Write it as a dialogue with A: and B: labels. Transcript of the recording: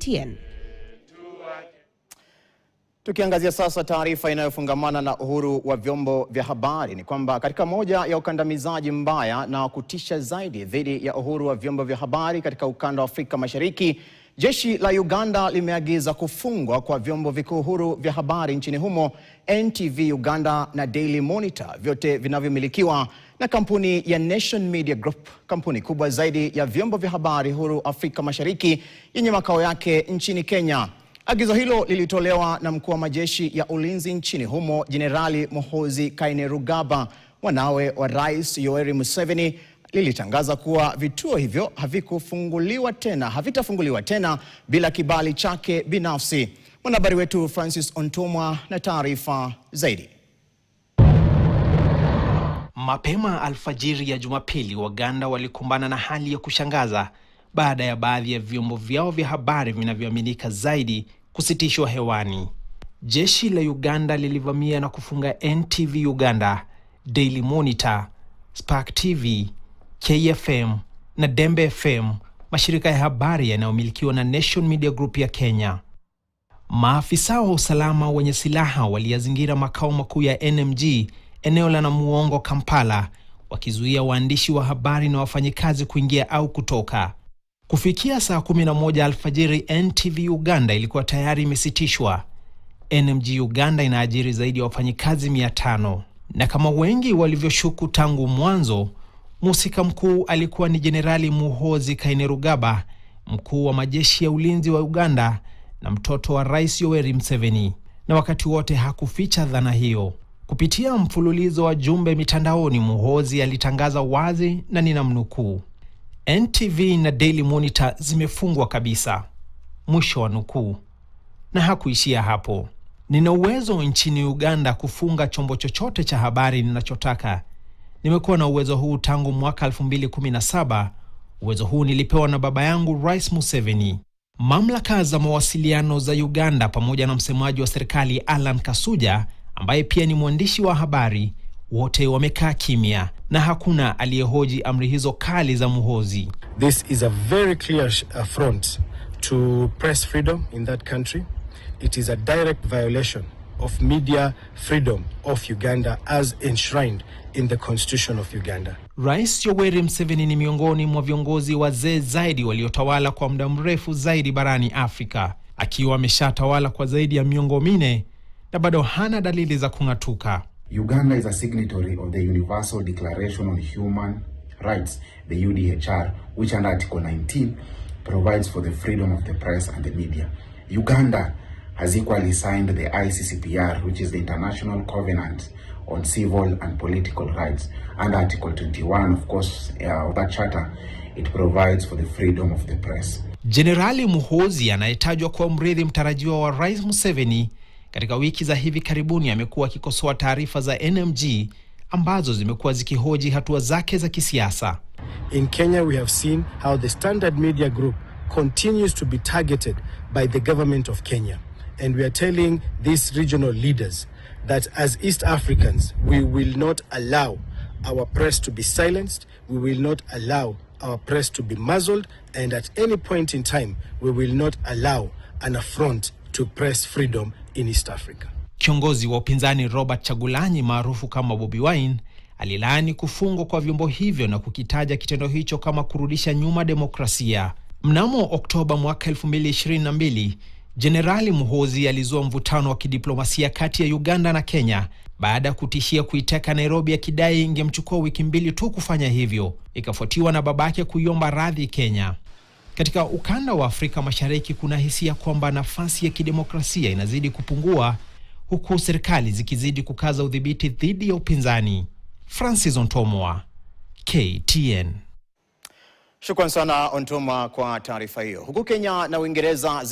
A: KTN.
B: Tukiangazia sasa taarifa inayofungamana na uhuru wa vyombo vya habari ni kwamba katika moja ya ukandamizaji mbaya na kutisha zaidi dhidi ya uhuru wa vyombo vya habari katika ukanda wa Afrika Mashariki, jeshi la Uganda limeagiza kufungwa kwa vyombo vikuu huru vya habari nchini humo, NTV Uganda na Daily Monitor, vyote vinavyomilikiwa na kampuni ya Nation Media Group, kampuni kubwa zaidi ya vyombo vya habari huru Afrika Mashariki yenye makao yake nchini Kenya. Agizo hilo lilitolewa na mkuu wa majeshi ya ulinzi nchini humo, Jenerali Muhoozi Kainerugaba. Mwanawe wa Rais Yoweri Museveni lilitangaza kuwa vituo hivyo havitafunguliwa tena bila kibali chake binafsi. Mwanahabari wetu Francis Ontomwa na taarifa zaidi.
C: Mapema alfajiri ya Jumapili, Waganda walikumbana na hali ya kushangaza baada ya baadhi ya vyombo vyao vya habari vinavyoaminika zaidi kusitishwa hewani. Jeshi la Uganda lilivamia na kufunga NTV Uganda, Daily Monitor, Spark TV, KFM na Dembe FM, mashirika ya habari yanayomilikiwa na Nation Media Group ya Kenya. Maafisa wa usalama wenye silaha waliyazingira makao makuu ya NMG eneo la Namuongo, Kampala, wakizuia waandishi wa habari na wafanyikazi kuingia au kutoka. Kufikia saa 11 alfajiri, NTV Uganda ilikuwa tayari imesitishwa. NMG Uganda inaajiri zaidi ya wafanyikazi 500. Na kama wengi walivyoshuku tangu mwanzo, mhusika mkuu alikuwa ni Jenerali Muhoozi Kainerugaba, mkuu wa majeshi ya ulinzi wa Uganda na mtoto wa Rais Yoweri Museveni. Na wakati wote hakuficha dhana hiyo. Kupitia mfululizo wa jumbe mitandaoni, Muhoozi alitangaza wazi, na ninamnukuu, NTV na Daily Monitor zimefungwa kabisa, mwisho wa nukuu. Na hakuishia hapo. Nina uwezo nchini Uganda kufunga chombo chochote cha habari ninachotaka. Nimekuwa na uwezo huu tangu mwaka 2017. Uwezo huu nilipewa na baba yangu Rais Museveni. Mamlaka za mawasiliano za Uganda pamoja na msemaji wa serikali Alan Kasuja, ambaye pia ni mwandishi wa habari, wote wamekaa kimya na hakuna aliyehoji amri hizo kali za Muhoozi.
D: This is a very clear affront to press freedom in that country. It is a direct violation of media freedom of Uganda as enshrined in the Constitution of Uganda.
C: Rais Yoweri Museveni ni miongoni mwa viongozi wazee zaidi waliotawala kwa muda mrefu zaidi barani Afrika, akiwa ameshatawala kwa zaidi ya miongo 4 na bado hana dalili za kung'atuka.
E: Uganda is a signatory of the Universal Declaration on Human Rights, the UDHR, which under Article 19 provides for the freedom of the press and the media. Uganda has equally signed the ICCPR, which is the International Covenant on Civil and Political Rights. Under Article 21, of course, of that charter, it provides for the freedom of the press.
C: Jenerali Muhoozi, anayetajwa kuwa mrithi mtarajiwa wa Rais Museveni, katika wiki za hivi karibuni amekuwa akikosoa taarifa za NMG ambazo zimekuwa zikihoji hatua zake za kisiasa.
D: In Kenya, we have seen how the Standard Media Group continues to be targeted by the government of Kenya. And we are telling these regional leaders that as East Africans, we will not allow our press to be silenced. We will not allow our press to be muzzled. And at any point in time, we will not allow an affront to press freedom in East Africa.
C: Kiongozi wa upinzani Robert Chagulanyi, maarufu kama Bobi Wine, alilaani kufungwa kwa vyombo hivyo na kukitaja kitendo hicho kama kurudisha nyuma demokrasia. Mnamo Oktoba mwaka 2022, Jenerali Muhoozi alizua mvutano wa kidiplomasia kati ya Uganda na Kenya baada ya kutishia kuiteka Nairobi, akidai ingemchukua wiki 2 tu kufanya hivyo, ikafuatiwa na babake kuiomba radhi Kenya. Katika ukanda wa Afrika Mashariki kuna hisia kwamba nafasi ya kidemokrasia inazidi kupungua, huku serikali zikizidi kukaza udhibiti dhidi ya upinzani. Francis Ontomwa, KTN.
B: Shukran sana Ontomwa kwa taarifa hiyo. Huku Kenya na Uingereza